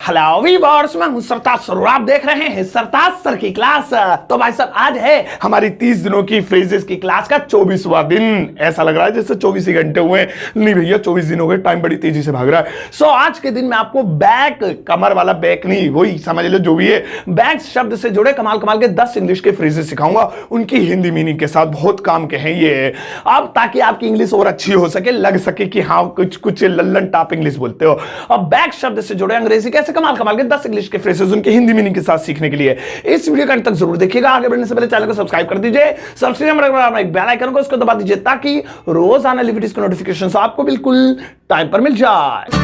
Hello viewers, मैं हूं सरताज sir और आप देख रहे हैं सरताज सर की क्लास। तो भाई साहब, आज है हमारी 30 दिनों की फ्रेजेस की क्लास का 24वां दिन। ऐसा लग रहा है जैसे 24 ही घंटे हुए। नहीं भैया, 24 दिन हो गए, टाइम बड़ी तेजी से भाग रहा है। सो आज के दिन मैं आपको बैक, कमर वाला बैक नहीं, वही समझ लो जो भी है, बैक शब्द से जुड़े कमाल कमाल के 10 इंग्लिश के फ्रेजेस सिखाऊंगा, उनकी हिंदी मीनिंग के साथ। बहुत काम के हैं ये, अब ताकि आपकी इंग्लिश और अच्छी हो सके, लग सके कि हाँ कुछ लल्लन टॉप इंग्लिश बोलते हो। अब बैक शब्द से जुड़े अंग्रेजी कैसे कमाल कमाल के 10 इंग्लिश के फ्रेजेस उनके हिंदी मीनिंग के साथ सीखने के लिए इस वीडियो का अंत तक जरूर देखिएगा। आगे बढ़ने से पहले चैनल को सब्सक्राइब कर दीजिए, सब्सक्राइब एक बेल आइकन को उसको दबा दीजिए ताकि रोज आने वाली वीडियोस के नोटिफिकेशन आपको बिल्कुल टाइम पर मिल जाए।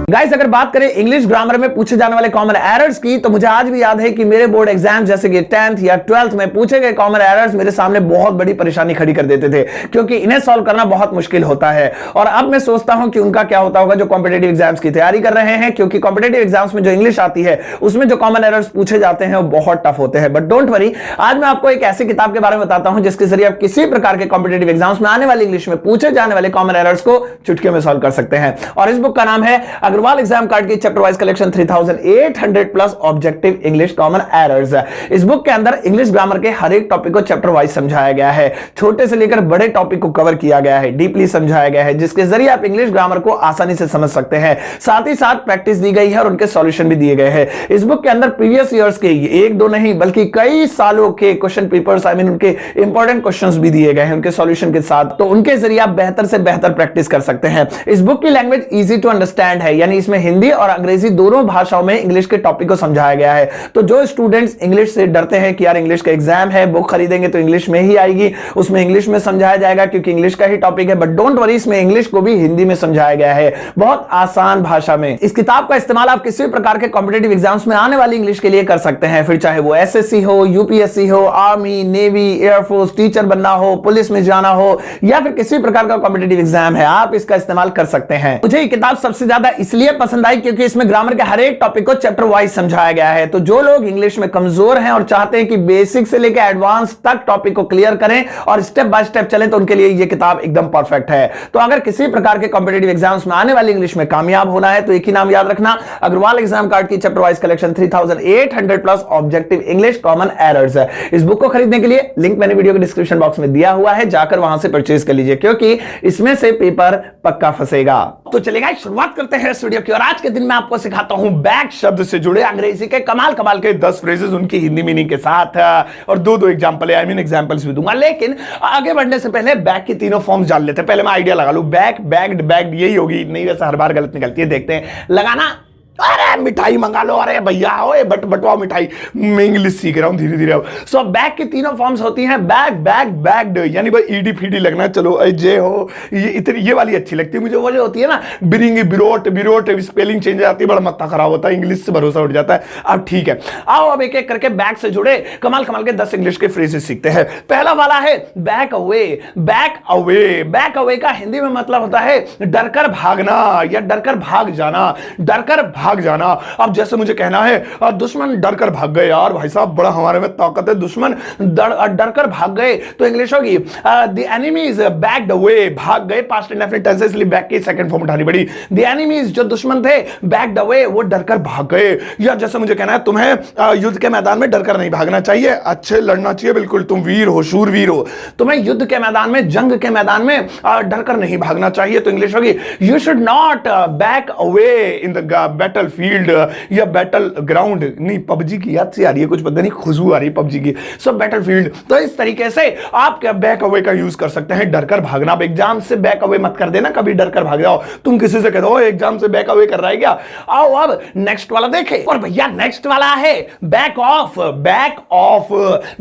गाइस, अगर बात करें इंग्लिश ग्रामर में पूछे जाने वाले कॉमन एरर्स की, तो मुझे आज भी याद है कि मेरे बोर्ड एग्जाम जैसे कि 10th या 12th में पूछे गए कॉमन एरर्स मेरे सामने बहुत बड़ी परेशानी खड़ी कर देते थे, क्योंकि इन्हें सॉल्व करना बहुत मुश्किल होता है। और अब मैं सोचता हूं कि उनका क्या होता होगा जो कॉम्पिटेटिव एग्जाम्स की तैयारी कर रहे हैं, क्योंकि कॉम्पिटेटिव एग्जाम्स में जो इंग्लिश आती है उसमें जो कॉमन एरर्स पूछे जाते हैं वो बहुत टफ होते हैं। बट डोंट वरी, आज मैं आपको एक ऐसी किताब के बारे में बताता हूं जिसके जरिए आप किसी प्रकार के कॉम्पिटेटिव एग्जाम्स में आने वाली इंग्लिश में पूछे जाने वाले कॉमन एरर्स को चुटकियों में सॉल्व कर सकते हैं। और इस बुक का नाम है अग्रवाल एग्जाम कार्ड की chapter wise collection 3800 plus objective English common errors. इस बुक के अंदर इंग्लिश ग्रामर के हर एक टॉपिक को चैप्टर वाइज समझाया गया है, छोटे से लेकर बड़े टॉपिक को कवर किया गया है, डीपली समझाया गया है, जिसके जरिए आप इंग्लिश ग्रामर को आसानी से समझ सकते हैं। साथ ही साथ प्रैक्टिस दी गई है और उनके सॉल्यूशन भी दिए गए हैं। इस बुक के अंदर प्रीवियस ईयर्स के एक दो नहीं बल्कि कई सालों के क्वेश्चन पेपर्स, आई मीन उनके इंपॉर्टेंट क्वेश्चंस भी दिए गए हैं उनके सॉल्यूशन के साथ, तो उनके जरिए आप बेहतर से बेहतर प्रैक्टिस कर सकते हैं। इस बुक की लैंग्वेज इजी टू अंडरस्टैंड है, यानी इसमें हिंदी और अंग्रेजी दोनों भाषाओं में इंग्लिश के टॉपिक को समझाया गया है। तो जो स्टूडेंट्स इंग्लिश से डरते हैं कि यार इंग्लिश का एग्जाम है, बुक खरीदेंगे तो इंग्लिश में ही आएगी, उसमें इंग्लिश में समझाया जाएगा क्योंकि इंग्लिश का ही टॉपिक है, बट डोंट वरी, इसमें इंग्लिश को भी हिंदी में समझाया गया है, बहुत आसान भाषा में। इस किताब का इस्तेमाल आप किसी भी प्रकार के कॉम्पिटेटिव एग्जाम्स में आने वाली इंग्लिश के लिए कर सकते हैं, फिर चाहे वो एसएससी हो, यूपीएससी हो, आर्मी, नेवी, एयरफोर्स, टीचर बनना हो, पुलिस में जाना हो, या फिर किसी प्रकार का कॉम्पिटेटिव एग्जाम है, आप इसका इस्तेमाल कर सकते हैं। मुझे ये किताब सबसे ज्यादा इसलिए पसंद आई क्योंकि इसमें ग्रामर के हर एक टॉपिक को चैप्टर वाइज समझाया गया है। तो जो लोग इंग्लिश में कमजोर हैं और चाहते हैं कि बेसिक से लेकर एडवांस तक टॉपिक को क्लियर करें और स्टेप बाय स्टेप चलें, तो उनके लिए यह किताब एकदम परफेक्ट है। तो अगर किसी प्रकार के कॉम्पिटेटिव एग्जाम्स में आने वाली इंग्लिश में कामयाब होना है तो एक ही नाम याद रखना, अग्रवाल एग्जाम कार्ड की chapter wise collection 3800 plus objective English common errors. इस बुक को खरीदने के लिए लिंक मैंने वीडियो के डिस्क्रिप्शन बॉक्स में दिया हुआ है, जाकर वहां से परचेज कर लीजिए, क्योंकि इसमें से पेपर पक्का फंसेगा। तो चलिए शुरुआत करते हैं इस वीडियो की, और आज के दिन मैं आपको सिखाता हूं बैक शब्द से जुड़े अंग्रेजी के कमाल कमाल के 10 फ्रेजेस उनकी हिंदी मीनिंग के साथ, और दो एग्जांपल, आई मीन एग्जांपल्स भी दूंगा। लेकिन आगे बढ़ने से पहले बैक की तीनों फॉर्म्स जान लेते हैं। पहले मैं आइडिया लगा लूं, बैक, बैग्ड, बैग्ड, यही होगी नहीं, वैसे हर बार गलत निकलती है, देखते हैं लगाना। अरे मिठाई मंगा लो, अरे भैया ओए बटवाओ मिठाई, मैं इंग्लिश सीख रहा हूं धीरे धीरे। सो बैक की तीनों फॉर्म्स होती हैं, बैक, बैग, बैग्ड, यानी भाई ईडी फीडी लगना, चलो जे हो, ये वाली अच्छी लगती है मुझे। वो जो होती है ना बिरिंग, बिरोट, स्पेलिंग चेंज आती है, बड़ा मत्था खराब होता है, इंग्लिश से भरोसा उठ जाता है। अब ठीक है, आओ अब एक एक करके बैक से जुड़े कमाल कमाल के 10 इंग्लिश के फ्रेजेस सीखते हैं। पहला वाला है back away. Back away, back away का हिंदी में मतलब होता है डरकर भागना या डरकर भाग जाना, डरकर भाग जाना। अब जैसे मुझे कहना है दुश्मन डरकर भाग गए, यार भाई साहब बड़ा हमारे में ताकत है, दुश्मन डरकर भाग गए, तो इंग्लिश होगी द एनिमीज बैक्ड अवे, भाग गए, पास्ट इंडेफिनिट टेंस, इसलिए बैक की सेकंड फॉर्म उठानी पड़ी। द एनिमीज, जो दुश्मन थे, बैक्ड अवे, वो डरकर भाग गए। या जैसे मुझे कहना है तुम्हें युद्ध के मैदान में डरकर नहीं भागना चाहिए, अच्छे लड़ना चाहिए, बिल्कुल तुम वीर हो, शूरवीर हो, तुम्हें युद्ध के मैदान में, जंग के मैदान में डरकर नहीं भागना चाहिए, तो इंग्लिश होगी you should not back away in the battle field या बैटल ग्राउंड। नहीं, पबजी की याद से आ रही है, कुछ पता नहीं खुशबू आ रही है पबजी की, सो बैटल फील्ड। तो इस तरीके से आप क्या बैक अवे का यूज कर सकते हैं, डरकर भागना। अब एग्जाम से बैक अवे मत कर देना, कभी डरकर भाग जाओ, तुम किसी से कह दो एग्जाम से बैक अवे कर रहा है क्या। आओ अब नेक्स्ट वाला देखें, और भैया नेक्स्ट वाला है back of. Back of,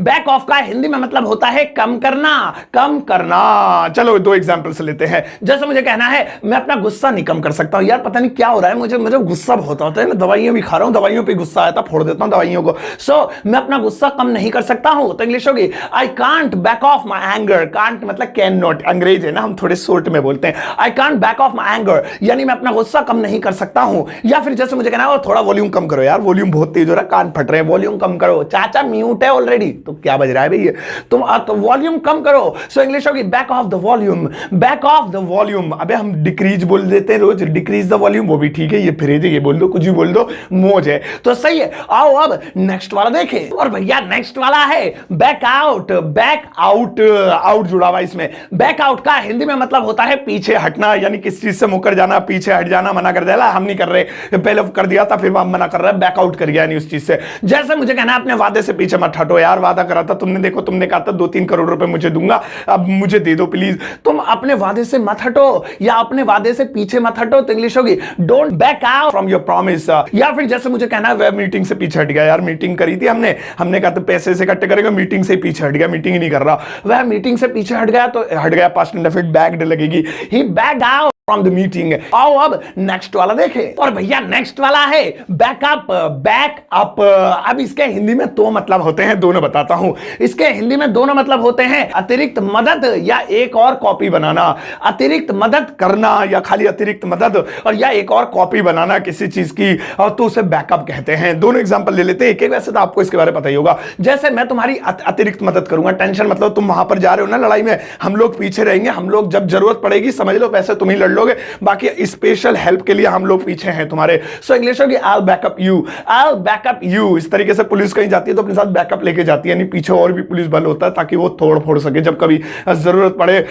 back of का हिंदी में मतलब होता है कम करना, कम करना। चलो दो एग्जांपल से लेते हैं। जैसे मुझे कहना है मैं अपना गुस्सा नहीं कम कर सकता हूं, यार पता नहीं क्या हो रहा है, मुझे गुस्सा कब होता है ना, दवाइयां भी खा रहा हूं, दवाइयों पे गुस्सा आया था, फोड़ देता हूं दवाइयों को। सो मैं अपना गुस्सा कम नहीं कर सकता हूं, तो इंग्लिश होगी I can't back of my anger. Can't मतलब कैन नॉट, अंग्रेज है ना, हम थोड़े शॉर्ट में बोलते हैं। I can't back of my anger, यानी मैं अपना गुस्सा कम नहीं कर सकता हूं। या फिर जैसे मुझे कहना है थोड़ा वॉल्यूम कम करो यार, वॉल्यूम बहुत तेज हो रहा है, कान फट रहे हैं, वॉल्यूम कम करो। चाचा म्यूट है ऑलरेडी, तो क्या बज रहा है भैया, तुम तो वॉल्यूम कम करो। सो इंग्लिश होगी back of the volume, back of the volume. अबे हम डिक्रीज बोल देते हैं रोज, डिक्रीज द वॉल्यूम, वो भी ठीक है, ये फ्रेज है, ये बोल दो, कुछ भी बोल दो, मौज है, तो सही है। आओ अब नेक्स्ट वाला देखें, और भैया नेक्स्ट वाला है back out. Back out, out जुड़ा हुआ इसमें। बैक आउट का हिंदी में मतलब होता है पीछे हटना, यानी किस चीज से मुकर जाना, पीछे हट जाना, मना कर देना, हम नहीं कर रहे, पहले कर दिया था फिर मना कर रहा है, बैक आउट कर गया नहीं उस चीज से। जैसे मुझे कहना है अपने वादे से पीछे मत हटो यार, वादा करा था तुमने, देखो तुमने कहा था 2-3 करोड़ रुपए मुझे दूंगा, अब मुझे दे दो प्लीज। तुम अपने वादे से मत हटो या अपने वादे से पीछे मत हटो, तो इंग्लिश होगी don't back out from your promise. या फिर जैसे मुझे कहना है वह मीटिंग से पीछे हट गया यार, मीटिंग करी थी हमने कहा तो पैसे से इकट्ठे करेंगे, मीटिंग से पीछे हट गया, मीटिंग ही नहीं कर रहा, वह मीटिंग से पीछे हट गया, तो हट गया पास्ट इंडेफिनिट बैक्ड लगेगी, he backed out from the meeting. आओ अब नेक्स्ट वाला देखें, और भैया नेक्स्ट वाला है बैकअप। बैकअप, अब इसके हिंदी में दो मतलब होते हैं, दोनों बताता हूं। इसके हिंदी में दोनों मतलब होते हैं अतिरिक्त मदद या एक और कॉपी बनाना। अतिरिक्त मदद करना या खाली अतिरिक्त मदद, और या एक और कॉपी बनाना किसी चीज की, और तो उसे बैकअप कहते हैं। दोनों एग्जांपल ले लेते हैं एक एक, वैसे तो आपको इसके बारे में पता ही होगा। जैसे मैं तुम्हारी अतिरिक्त मदद करूंगा, टेंशन मतलब तुम वहां पर जा रहे हो ना लड़ाई में, हम लोग पीछे रहेंगे, हम लोग जब जरूरत पड़ेगी समझ लो पैसे तुम ही लड़ लोगे, बाकी स्पेशल हेल्प के लिए हम लोग पीछे हैं तुम्हारे। सो इंग्लिश होगी I will backup you, I will backup you. इस तरीके से पुलिस कहीं जाती है तो अपने साथ बैकअप लेके जाती है, यानी पीछे और भी पुलिस बल होता है ताकि वो तोड़ फोड़ सके जब कभी जरूरत पड़े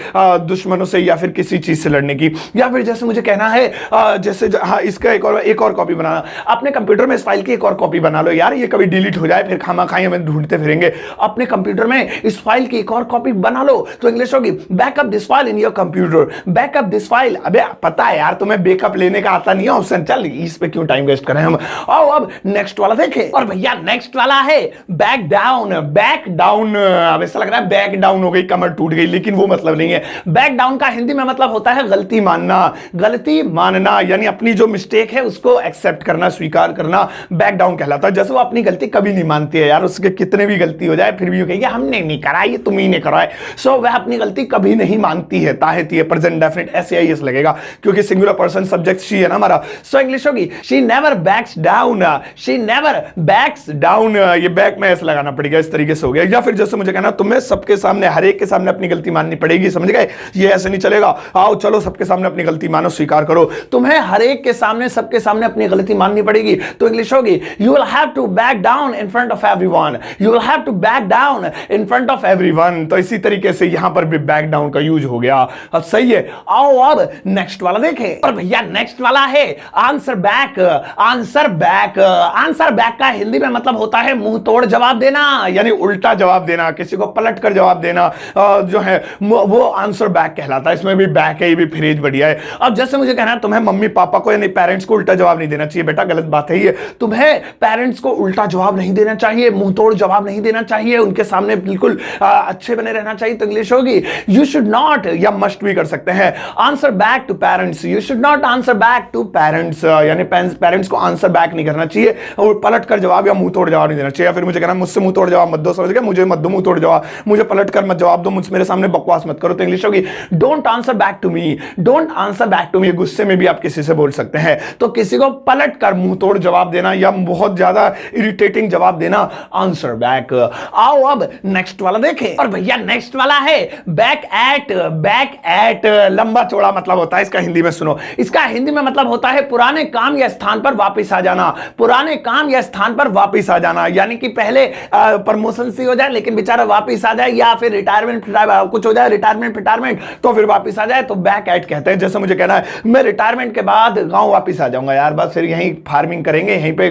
दुश्मनों से या फिर किसी चीज से लड़ने की। या फिर जैसे मुझे कहना है जैसे हाँ इसका एक और कॉपी बनाना, अपने कंप्यूटर में इस फाइल की एक और कॉपी बना लो यार, ये कभी डिलीट हो जाए फिर खामा खाई हमें ढूंढते फिरेंगे, अपने कंप्यूटर में इस फाइल की एक और कॉपी बना लो। तो इंग्लिश होगी backup this file in your computer, backup this file. अबे पता है यार तुम्हें बैकअप लेने का आता नहीं है ऑप्शन, चल इस पे क्यों टाइम वेस्ट करें हम। आओ अब नेक्स्ट वाला देखें, और भैया नेक्स्ट वाला है बैक डाउन। बैक डाउन, अब ऐसा लग रहा है बैक डाउन हो गई, कमर टूट गई, लेकिन वो मतलब नहीं है। बैक डाउन का हिंदी में मतलब होता है गलती मानना। गलती मानना यानी अपनी जो मिस्टेक है उसको एक्सेप्ट करना, स्वीकार करना, बैक डाउन कहलाता है। जैसे वो अपनी गलती कभी नहीं मानती है यार, उसके कितने भी गलती हो जाए फिर भी वो कहेगी हमने नहीं करा, ये तुम ही ने करा है। सो वह अपनी गलती कभी नहीं मानती है, ताहती है, प्रेजेंट डेफिनेट SAIS लगेगा क्योंकि सिंगुलर पर्सन सब्जेक्ट शी है ना हमारा। सो इंग्लिश होगी she never backs down, she never backs down. ये बैक में ऐसा लगाना पड़ेगा, इस तरीके से हो गया। या फिर जैसे मुझे कहना तुम्हें सबके सामने, हर एक के सामने अपनी गलती माननी पड़ेगी, समझ गए, ये ऐसे नहीं चलेगा। आओ चलो सबके सामने अपनी गलती मानो, स्वीकार करो, तुम्हें हर एक के सामने, सबके सामने अपनी गलती माननी पड़ेगी। तो इंग्लिश होगी you will have to back down in front of everyone, you will have to back down in front of everyone. तो इसी तरीके से यहां पर भी बैक डाउन का यूज हो गया। अब सही है, आओ अब नेक्स्ट वाला देखें, और भैया नेक्स्ट वाला है answer back. Answer back, answer back का हिंदी में मतलब होता है मुंह तोड़ जवाब देना, यानी उल्टा जवाब देना, किसी को पलट कर जवाब देना जो है वो आंसर बैक कहलाता है। इसमें भी बैक है, ये भी फ्रेज बढ़िया है। अब जैसे मुझे कहना है तुम्हें मम्मी पापा को यानी पेरेंट्स को उल्टा जवाब नहीं देना चाहिए, बेटा गलत बात है ये, तुम्हें पेरेंट्स को उल्टा जवाब नहीं देना चाहिए, मुंह तोड़ जवाब नहीं देना चाहिए, उनके सामने बिल्कुल अच्छे बने रहना चाहिए। तो इंग्लिश होगी यू शुड नॉट, या मस्ट भी कर सकते हैं, answer back to parents, you should not answer back to parents, यानी पेरेंट्स को आंसर बैक नहीं करना चाहिए और पलट कर जवाब या मुंह तोड़ जवाब नहीं देना चाहिए। या फिर मुझे कहना मुझसे मुंह तोड़ जवाब मत दो, समझ गए, मुझे मत दो मुंह तोड़ जवाब, मुझे पलट कर मत जवाब दो, मुझसे मेरे सामने बकवास मत करो। तो इंग्लिश होगी don't answer back to me, don't answer back to me. गुस्से में भी आप किसी से बोल सकते हैं, तो किसी को पलट कर मुंह तोड़ जवाब देना या बहुत ज्यादा इरिटेटिंग जवाब देना, आंसर बैक। आओ अब नेक्स्ट वाला देखें, और भैया नेक्स्ट वाला है बैक एट। बैक एट लंबा चौड़ा मतलब होता है इसका हिंदी में, सुनो, इसका हिंदी में मतलब होता है पुराने काम या स्थान पर वापस आ जाना। पुराने काम या स्थान पर वापस आ जाना, यानी कि पहले प्रमोशन सी हो जाए लेकिन बेचारा वापस आ जाए, या फिर रिटायरमेंट कुछ हो जाए, रिटायरमेंट तो फिर वापस आ जाए, तो बैक एट कहते हैं। जैसे मुझे कहना है मैं रिटायरमेंट के बाद गांव वापस आ जाऊंगा यार, बस फिर यहीं फार्मिंग करेंगे, यहीं पे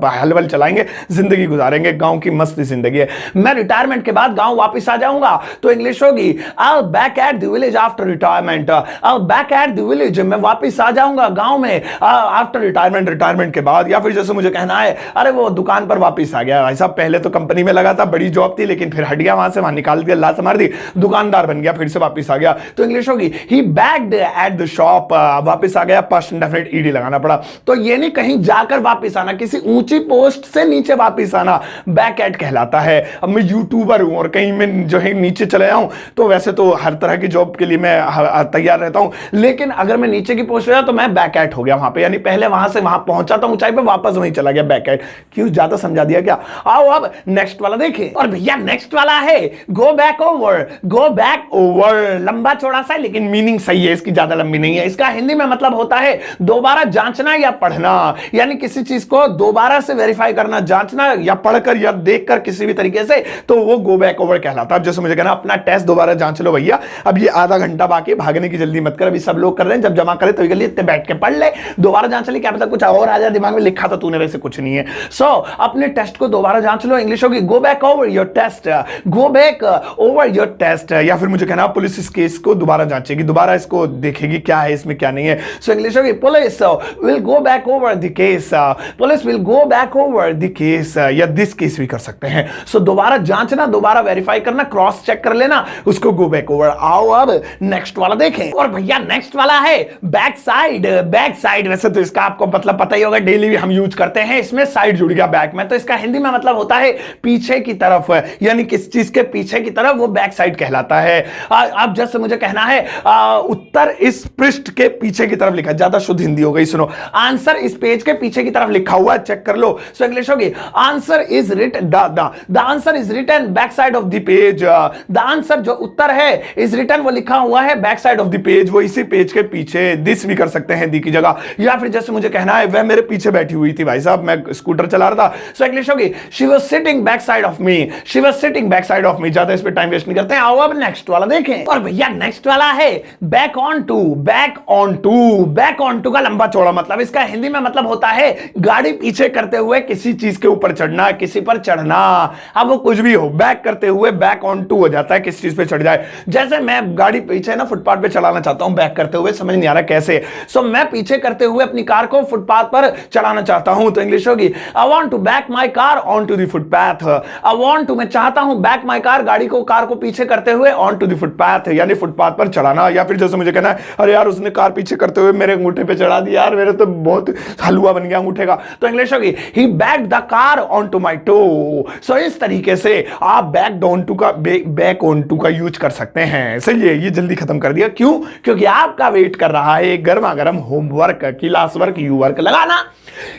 हल वल चलाएंगे, जिंदगी गुजारेंगे, गांव की मस्त जिंदगी है, मैं रिटायरमेंट के बाद गांव वापस आ जाऊंगा। तो इंग्लिश होगी I will back at the village after retirement, I will back at back the village, मैं वापस आ जाऊंगा गांव में आफ्टर रिटायरमेंट के बाद। या फिर जैसे मुझे कहना है अरे वो दुकान पर वापस आ गया भाई साहब, पहले तो कंपनी में लगा था, बड़ी जॉब थी, लेकिन फिर हट गया वहां से, वहां निकाल दिया, लात मार दी, दुकानदार बन गया, फिर से वापस आ गया। तो इंग्लिश होगी he backed at the shop, वापस आ गया, पास्ट इंडेफिनिट ईडी लगाना पड़ा। तो ये नहीं कहीं जाकर वापस आना, किसी ऊंची पोस्ट से नीचे वापस आना बैक एट कहलाता है। अब मैं यूट्यूबर हूं और कहीं मैं जो है नीचे चले जाऊं, तो वैसे तो हर तरह की जॉब के लिए मैं तैयार रहता हूं, लेकिन अगर मैं नीचे की पोस्ट पे तो मैं बैक एट हो गया वहां पे, यानी पहले वहां से वहां पहुंचा था ऊंचाई पे, वापस वहीं चला गया, बैक एट। क्यों, ज्यादा समझा दिया क्या? आओ अब नेक्स्ट वाला देखें। और भैया नेक्स्ट वाला है गो बैक ओवर। गो बैक ओवर लंबा चौड़ा सा, लेकिन मीनिंग सही है, इसकी ज्यादा लंबी नहीं है। इसका हिंदी में मतलब होता है दोबारा जांचना या पढ़ना, यानी किसी चीज को दोबारा से वेरीफाई करना, जांचना या पढ़कर या देखकर किसी भी तरीके से, तो वो गो बैक ओवर कहलाता है। अब जैसे मुझे कहना अपना टेस्ट दोबारा जांच लो भैया, अब ये आधा घंटा बाकी, भागने की जल्दी मत कर, अभी सब लोग कर रहे हैं, जब जमा करे तो इतने बैठ के पढ़ ले, दोबारा जांच ले, क्या पता कुछ और आ जाए दिमाग में, लिखा तो तूने वैसे कुछ नहीं है। सो अपने टेस्ट को दोबारा जांच लो। इंग्लिश होगी go back over your test, go back over your test. या फिर मुझे कहना पुलिस इस केस को दोबारा जांचेगी, दोबारा इसको देखेगी क्या है इसमें क्या नहीं है। सो इंग्लिश होगी police will go back over the case, police will go back over the case, या दिस केस भी कर सकते हैं। सो दोबारा जांचना, दोबारा वेरीफाई करना, क्रॉस चेक कर लेना, उसको गो बैक ओवर। आओ अब नेक्स्ट वाला देखें। और भैया नेक्स्ट वाला है बैक साइड। बैक साइड वैसे तो इसका आपको मतलब पता ही होगा, डेली भी हम यूज करते हैं, इसमें साइड जुड़ गया बैक में, तो इसका हिंदी में मतलब होता है पीछे की तरफ, यानी किस चीज के पीछे की तरफ, वो बैक साइड कहलाता है। अब जैसे मुझे कहना है उत्तर इस पृष्ठ के पीछे की तरफ लिखा, ज्यादा शुद्ध हिंदी हो गई, सुनो। आंसर इस पेज के पीछे की तरफ लिखा हुआ है, चेक कर लो। सो इंग्लिश होगी answer is written, the answer is written back side of the page. The answer जो उत्तर है इज रिटन, वो लिखा हुआ है back side of the page, वो इसी पेज के पीछे। दिस भी कर सकते हैं दी की जगह। या फिर जैसे मुझे कहना है वह मेरे पीछे बैठी हुई थी भाई साहब, मैं स्कूटर चला रहा था। सो इंग्लिश होगी she was sitting back side of me, she was sitting back side of me. ज्यादा इस पे टाइम वेस्ट नहीं करते हैं, आओ अब नेक्स्ट वाला देखें। और भैया नेक्स्ट वाला है back on to. Back on to, back on to का लंबा चौड़ा मतलब, इसका हिंदी में मतलब होता है गाड़ी पीछे करते हुए किसी चीज के ऊपर चढ़ना, किसी पर चढ़ना। अब वो कुछ भी हो, बैक करते हुए बैक ऑन टू हो जाता है, किस चीज पे चढ़ जाए। जैसे मैं गाड़ी पीछे ना फुटपाथ पे चलाना चाहता हूं, बैक करते हुए, समझ नहीं आ रहा कैसे। सो मैं पीछे करते हुए अपनी कार को फुटपाथ पर चलाना चाहता हूं, तो इंग्लिश होगी I want to back my car on to the footpath. I want to, मैं चाहता हूं, बैक माय कार, गाड़ी को, कार को पीछे करते हुए ऑन टू द फुटपाथ, यानी फुटपाथ पर चढ़ाना। या फिर जैसे मुझे कहना है अरे यार उसने कार पीछे करते हुए मेरे अंगूठे पे चढ़ा दिया यार, मेरे तो बहुत हलवा बन गया अंगूठे का, तो इंग्लिश होगी he backed the car on to my toe. So इस तरीके से आप बैक ऑन टू का, बैक ऑन टू का यूज कर सकते हैं। सही है, ये जल्दी खत्म कर दिया। क्यों? क्योंकि आपका वेट कर रहा है एक गर्मा गर्म homework, class work, you work लगाना।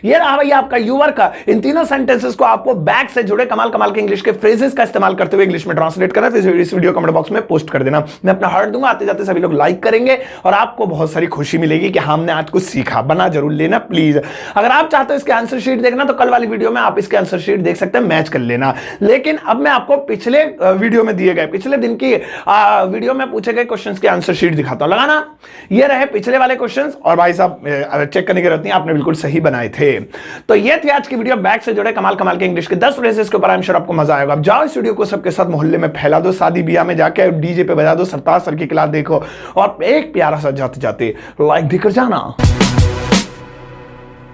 ये रहा भैया आपका यू वर्क। इन तीनों सेंटेंसेस को आपको बैक से जुड़े कमाल कमाल के इंग्लिश के फ्रेजेस का इस्तेमाल करते हुए इंग्लिश में ट्रांसलेट करना, फिर इस वीडियो कमेंट बॉक्स में पोस्ट कर देना। मैं अपना हार्ट दूंगा, आते जाते सभी लोग लाइक करेंगे और आपको बहुत सारी खुशी मिलेगी कि हमने आज कुछ सीखा। बना जरूर लेना प्लीज। अगर आप चाहते हो इसके आंसर शीट देखना तो कल वाली वीडियो में आप इसके आंसर शीट देख सकते हैं, मैच कर लेना। लेकिन अब मैं आपको पिछले वीडियो में दिए गए, पिछले दिन की वीडियो में पूछे गए क्वेश्चंस के आंसर शीट दिखाता हूं। लगाना, ये रहे पिछले वाले क्वेश्चंस और भाई साहब चेक करने की जरूरत नहीं, आपने बिल्कुल सही बनाए थे। तो ये थी आज की वीडियो, बैक से जुड़े कमाल कमाल के इंग्लिश के 10 फ्रेजेस के ऊपर। आई एम श्योर आपको मजा आएगा। अब जाओ इस वीडियो को सबके साथ मोहल्ले में फैला दो, शादी ब्याह में जाके डीजे पे बजा दो, सरताज सर की क्लास देखो और एक प्यारा सा जाते जाते लाइक देकर जाना।